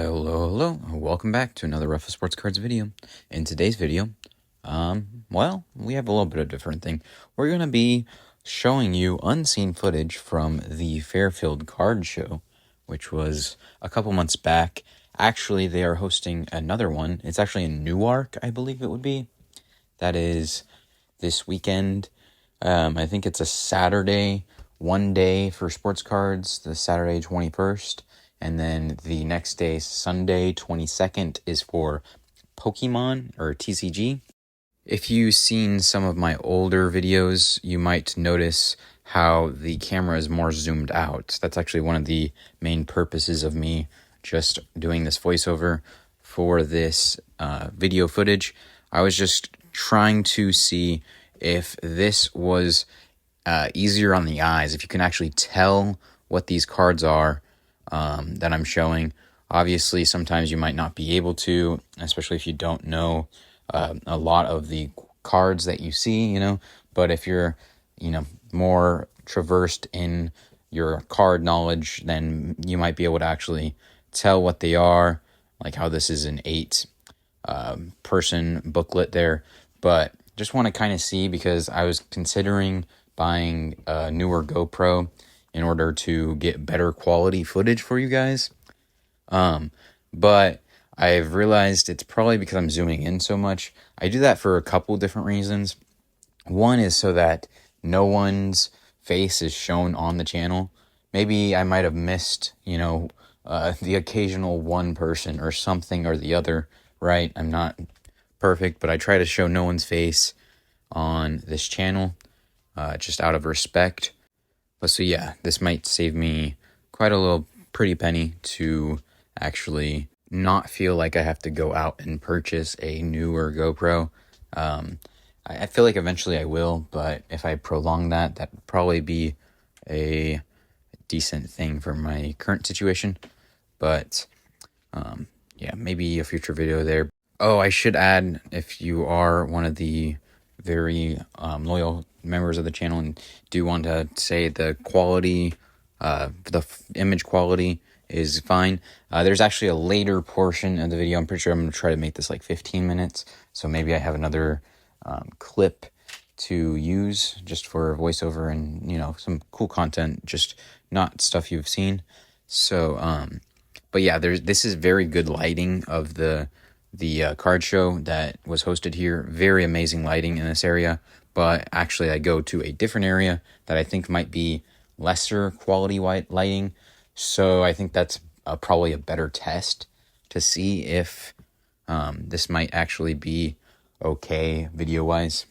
Hello, welcome back to another Ruffa Sports Cards video. In today's video, we have a little bit of a different thing. We're going to be showing you unseen footage from the Fairfield Card Show, which was a couple months back. Actually, they are hosting another one. It's actually in Newark, I believe it would be. That is this weekend. I think it's a Saturday, one day for sports cards, the Saturday 21st. And then the next day, Sunday 22nd, is for Pokemon or TCG. If you've seen some of my older videos, you might notice how the camera is more zoomed out. That's actually one of the main purposes of me just doing this voiceover for this video footage. I was just trying to see if this was easier on the eyes, if you can actually tell what these cards are that I'm showing. Obviously, sometimes you might not be able to, especially if you don't know a lot of the cards that you see, but if you're, more traversed in your card knowledge, then you might be able to actually tell what they are, like how this is an 8 person booklet there. But just want to kind of see, because I was considering buying a newer GoPro in order to get better quality footage for you guys. But I've realized it's probably because I'm zooming in so much. I do that for a couple different reasons. One is so that no one's face is shown on the channel. Maybe I might have missed, the occasional one person or something or the other, right? I'm not perfect, but I try to show no one's face on this channel, just out of respect. But so yeah, this might save me quite a little pretty penny to actually not feel like I have to go out and purchase a newer GoPro. I feel like eventually I will, but if I prolong that would probably be a decent thing for my current situation. But yeah, maybe a future video there. Oh, I should add, if you are one of the very loyal members of the channel and do want to say the quality, the image quality is fine, there's actually a later portion of the video. I'm pretty sure I'm going to try to make this like 15 minutes, so maybe I have another clip to use just for voiceover and some cool content, just not stuff you've seen. So but yeah, this is very good lighting of the card show that was hosted here. Very amazing lighting in this area. But actually, I go to a different area that I think might be lesser quality white lighting. So I think that's probably a better test to see if this might actually be okay video-wise.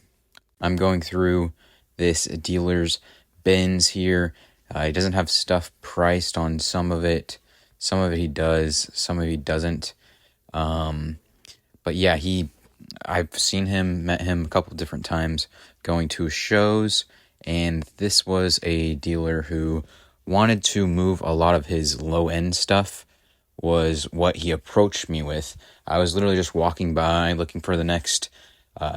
I'm going through this dealer's bins here. He doesn't have stuff priced on some of it. Some of it he does, some of it he doesn't. But yeah, I've seen him, met him a couple different times going to shows, and this was a dealer who wanted to move a lot of his low-end stuff, was what he approached me with. I was literally just walking by looking for the next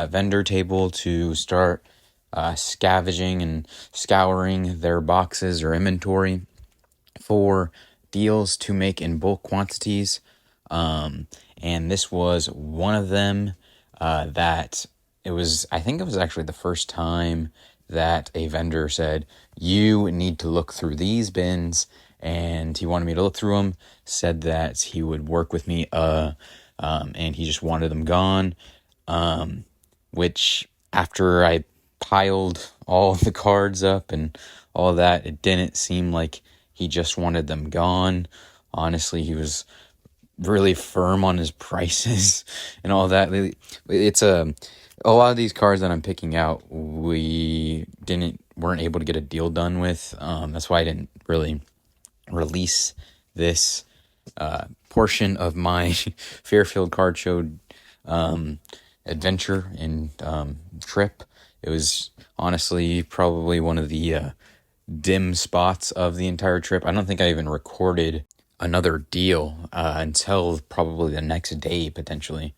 vendor table to start scavenging and scouring their boxes or inventory for deals to make in bulk quantities. And this was one of them that I think it was actually the first time that a vendor said, you need to look through these bins, and he wanted me to look through them, said that he would work with me, and he just wanted them gone, which after I piled all the cards up and all that, it didn't seem like he just wanted them gone. Honestly, he was really firm on his prices and all that. It's a lot of these cards that I'm picking out, we weren't able to get a deal done with. That's why I didn't really release this portion of my Fairfield Card Show adventure and trip. It was honestly probably one of the dim spots of the entire trip. I don't think I even recorded another deal until probably the next day, potentially.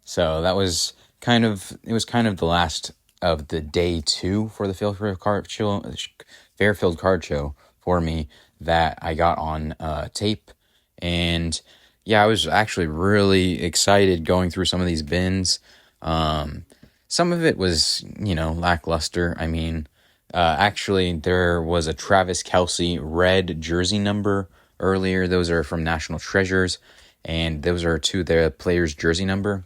So that was kind of the last of the day 2 for the Fairfield Card Show for me that I got on tape And yeah, I was actually really excited going through some of these bins. Some of it was, lackluster. I mean, actually, there was a Travis Kelce red jersey number earlier. Those are from National Treasures, and those are to the player's jersey number.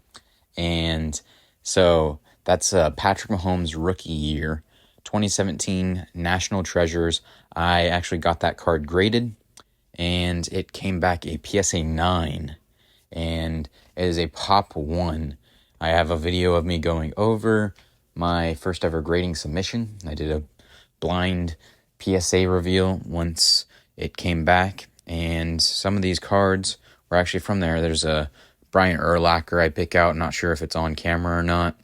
And so that's Patrick Mahomes' rookie year, 2017 National Treasures. I actually got that card graded, and it came back a PSA 9, and it is a Pop 1. I have a video of me going over my first ever grading submission. I did a blind PSA reveal once it came back, and some of these cards were actually from there. There's a Brian Urlacher I pick out. Not sure if it's on camera or not.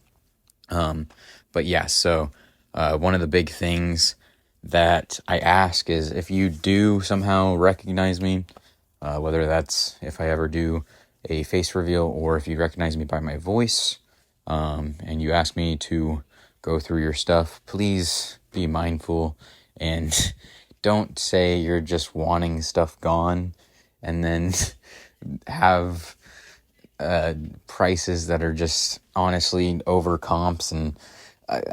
But yeah, so one of the big things that I ask is if you do somehow recognize me, whether that's if I ever do a face reveal or if you recognize me by my voice, and you ask me to go through your stuff, please be mindful and don't say you're just wanting stuff gone and then have prices that are just honestly over comps. And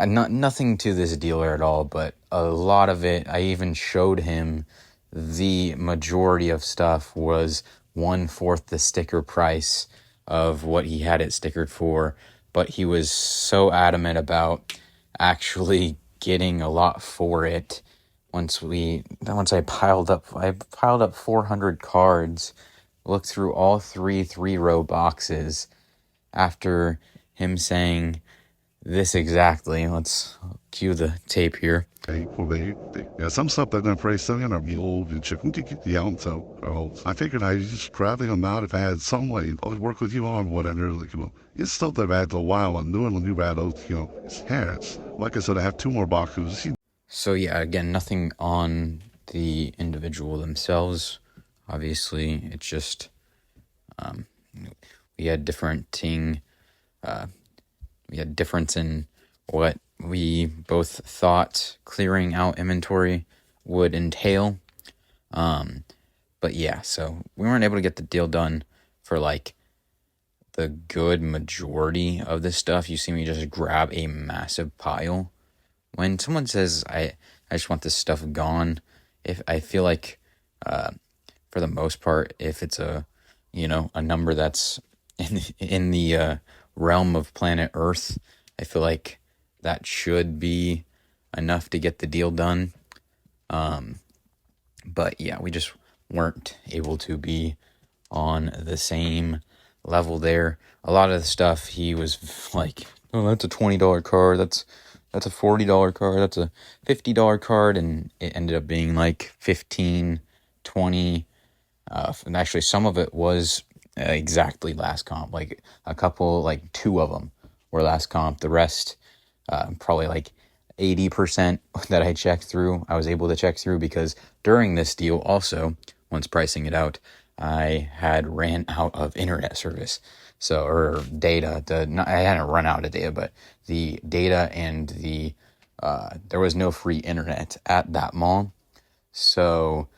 nothing to this dealer at all, but a lot of it, I even showed him the majority of stuff was 1/4 the sticker price of what he had it stickered for, but he was so adamant about actually getting a lot for it. Once I piled up 400 cards, looked through all three-row boxes after him saying this exactly. Let's cue the tape here. Yeah, some stuff that I'm afraid still gonna be old and chicken yeah, so I figured I'd just grab them out if I had some way. I'll work with you on whatever. It's stuff that I've had a while. I'm doing a new battle, it's hands. Like I said, I have 2 more boxes. So yeah, again, nothing on the individual themselves. Obviously, it's just we had difference in what we both thought clearing out inventory would entail. But yeah, so we weren't able to get the deal done for like the good majority of this stuff. You see me just grab a massive pile. When someone says I just want this stuff gone, if I feel like for the most part, if it's a number that's in the realm of planet Earth, I feel like that should be enough to get the deal done. But yeah, we just weren't able to be on the same level there. A lot of the stuff he was like, oh, that's a $20 card, that's a $40 card, that's a $50 card, and it ended up being like 15, 20, and actually some of it was exactly last comp. Like a couple, like 2 of them were last comp. The rest, probably like 80% that I checked through, I was able to check through because during this deal also, once pricing it out, I had ran out of internet service. So, or data, I hadn't run out of data, but the data and there was no free internet at that mall. So,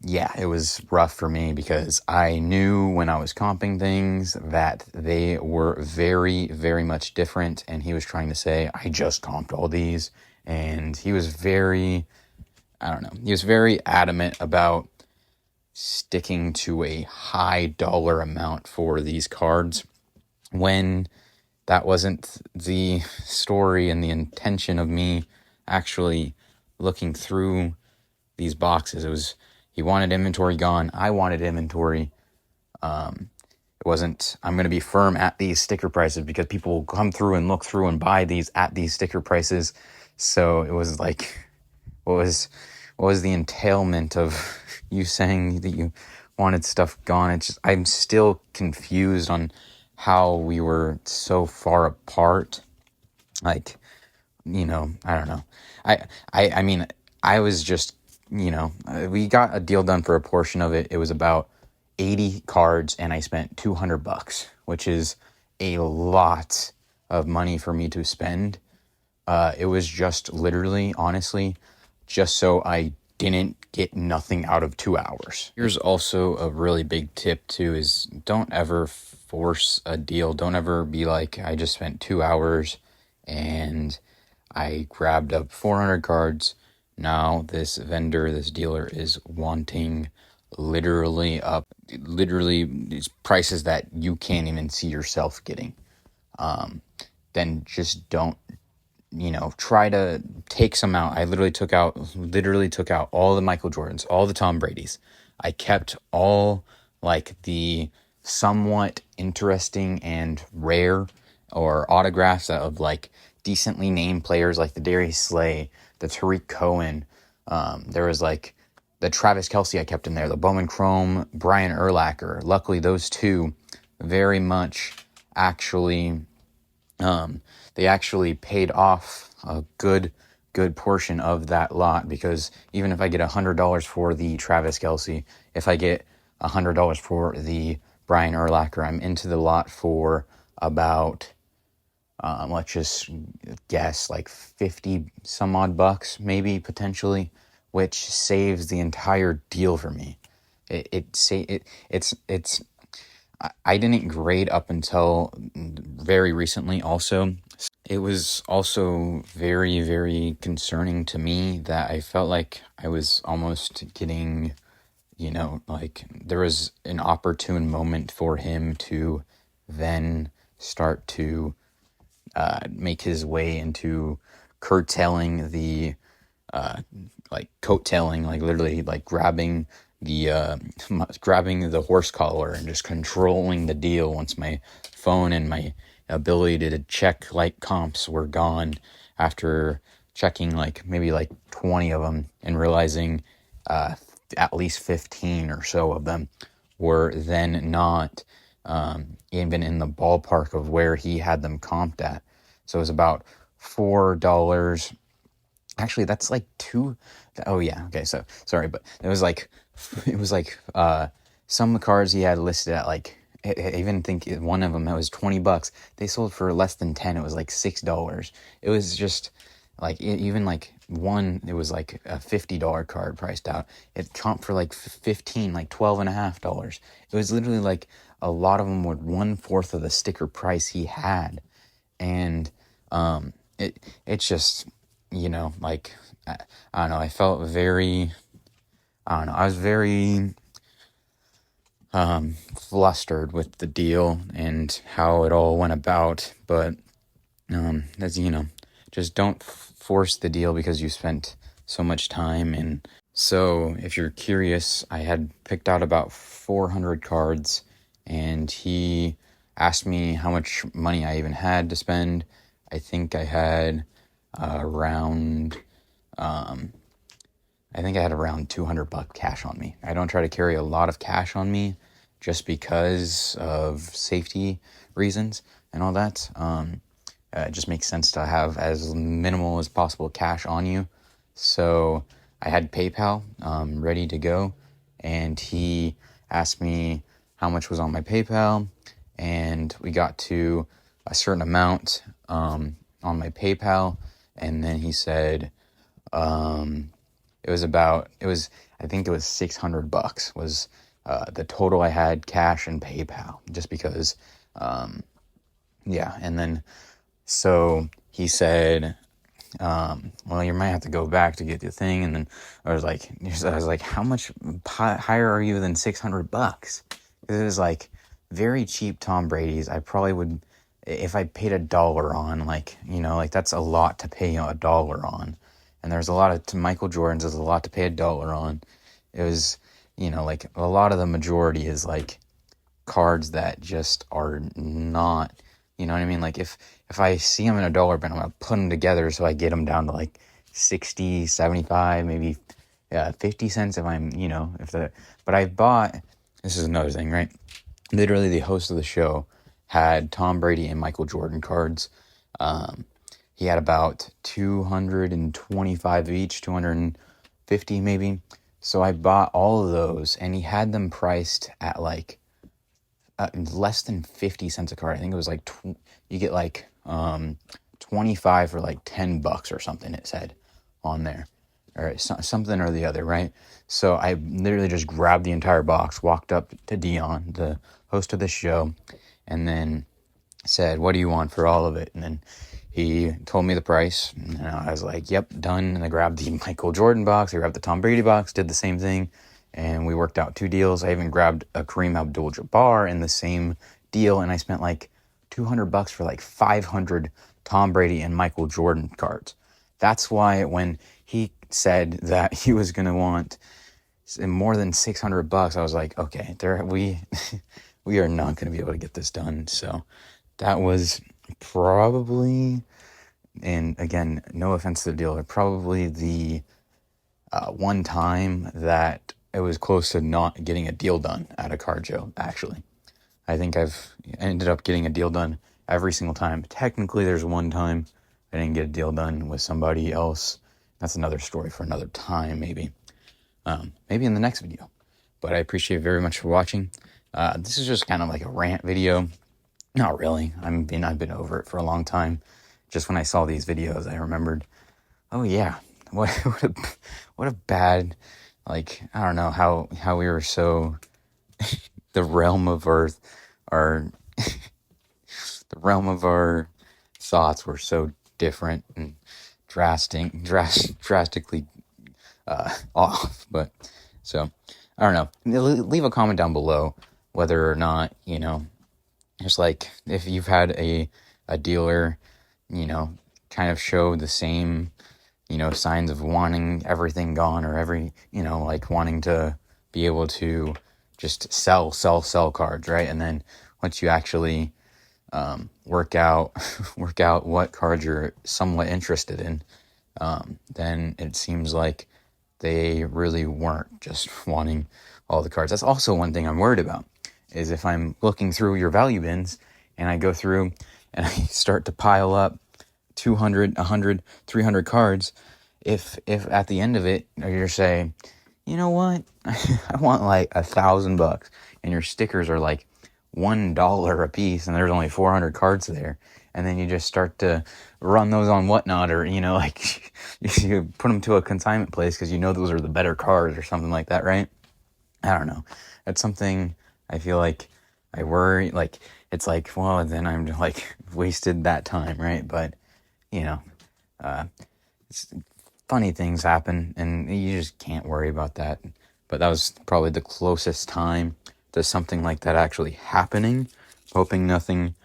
yeah, it was rough for me because I knew when I was comping things that they were very, very much different. And he was trying to say, I just comped all these. And he was very adamant about sticking to a high dollar amount for these cards when that wasn't the story and the intention of me actually looking through these boxes. He wanted inventory gone. I wanted inventory. It wasn't, I'm going to be firm at these sticker prices because people will come through and look through and buy these at these sticker prices. So it was like, what was the entailment of you saying that you wanted stuff gone? I'm still confused on how we were so far apart. Like, I don't know. I mean, I was just, we got a deal done for a portion of it. It was about 80 cards and I spent $200, which is a lot of money for me to spend. It was just literally, honestly, just so I didn't get nothing out of 2 hours. Here's also a really big tip too, is don't ever force a deal. Don't ever be like, I just spent 2 hours and I grabbed up 400 cards. Now this vendor, this dealer is wanting literally these prices that you can't even see yourself getting. Then just don't, try to take some out. I literally took out all the Michael Jordans, all the Tom Brady's. I kept all like the somewhat interesting and rare or autographs of like decently named players like the Darius Slay, the Tariq Cohen. There was like the Travis Kelce I kept in there, the Bowman Chrome, Brian Urlacher. Luckily, those two very much actually they actually paid off a good portion of that lot, because even if I get $100 for the Travis Kelce, if I get $100 for the Brian Urlacher, I'm into the lot for about let's just guess like 50 some odd bucks, maybe potentially, which saves the entire deal for me. I didn't grade up until very recently also. It was also very, very concerning to me that I felt like I was almost getting, like there was an opportune moment for him to then start to make his way into curtailing the like coattailing, like literally like grabbing the horse collar and just controlling the deal once my phone and my ability to check like comps were gone, after checking like maybe like 20 of them and realizing at least 15 or so of them were then not even in the ballpark of where he had them comped at. So it was about $4. Actually, that's like two. Oh yeah. Okay. So sorry, but it was like some cards he had listed at like, I even think one of them, it was $20. They sold for less than 10. It was like $6. It was just like, even like one, it was like a $50 card priced out. It comped for like 15, like $12.50. It was literally like a lot of them were 1/4 of the sticker price he had. And it's just, like, I don't know, I felt very, I don't know, I was very flustered with the deal and how it all went about. But as just don't force the deal because you spent so much time. And so if you're curious, I had picked out about 400 cards, and he asked me how much money I even had to spend. I think I had around $200 cash on me. I don't try to carry a lot of cash on me just because of safety reasons and all that. It just makes sense to have as minimal as possible cash on you. So I had PayPal ready to go, and he asked me how much was on my PayPal, and we got to a certain amount on my PayPal, and then he said I think it was $600 was the total I had cash and PayPal, just because and then so he said, well, you might have to go back to get the thing. And then I was like, how much higher are you than $600? Because it was like very cheap Tom Brady's. I probably would, if I paid $1 on, like, like that's a lot to pay $1 on. And there's a lot of, to Michael Jordan's, there's a lot to pay $1 on. It was, like a lot of the majority is like cards that just are not, you know what I mean? Like if I see them in $1 bin, I'm going to put them together so I get them down to like 60, 75, maybe 50 cents if I'm, but I bought, this is another thing, right? Literally the host of the show had Tom Brady and Michael Jordan cards. He had about 225 each, 250 maybe. So I bought all of those, and he had them priced at like less than 50 cents a card. I think it was like you get like 25 for like $10 or something, it said on there. or something or the other, right? So I literally just grabbed the entire box, walked up to Dion, the host of the show, and then said, "What do you want for all of it?" And then he told me the price, and I was like, "Yep, done." And I grabbed the Michael Jordan box, I grabbed the Tom Brady box, did the same thing, and we worked out 2 deals. I even grabbed a Kareem Abdul-Jabbar in the same deal, and I spent like $200 for like 500 Tom Brady and Michael Jordan cards. That's why when he said that he was going to want more than $600, I was like, okay, we are not going to be able to get this done. So that was probably, and again, no offense to the dealer, probably the one time that it was close to not getting a deal done at a card show, actually. I think I've ended up getting a deal done every single time. Technically, there's one time I didn't get a deal done with somebody else. That's another story for another time, maybe. Maybe in the next video. But I appreciate very much for watching. This is just kind of like a rant video. Not really. I've been over it for a long time. Just when I saw these videos, I remembered, oh yeah, what a bad, like, I don't know how we were so the realm of our the realm of our thoughts were so different and drastically off. But so I don't know. Leave a comment down below whether or not, just like if you've had a dealer, kind of show the same, signs of wanting everything gone, or like wanting to be able to just sell cards, right? And then once you actually work out what cards you're somewhat interested in, then it seems like they really weren't just wanting all the cards. That's also one thing I'm worried about, is if I'm looking through your value bins and I go through and I start to pile up 200, 100, 300 cards, if at the end of it you're saying, you know what, I want like $1,000, and your stickers are like $1 a piece, and there's only 400 cards there, and then you just start to run those on Whatnot, or like you put them to a consignment place because those are the better cards or something like that, right? I don't know. That's something I feel like I worry, like it's like, well, then I'm like wasted that time, right? But funny things happen, and you just can't worry about that. But that was probably the closest time to something like that actually happening. Hoping nothing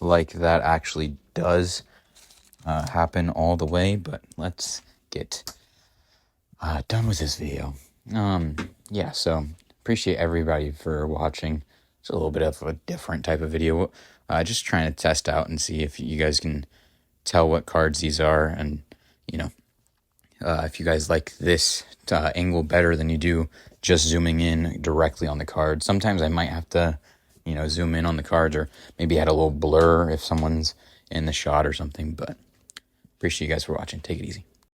like that actually does happen all the way. But let's get done with this video. Yeah, so appreciate everybody for watching. It's a little bit of a different type of video. Just trying to test out and see if you guys can tell what cards these are, and if you guys like this angle better than you do just zooming in directly on the card. Sometimes I might have to, zoom in on the cards, or maybe add a little blur if someone's in the shot or something. But appreciate you guys for watching. Take it easy.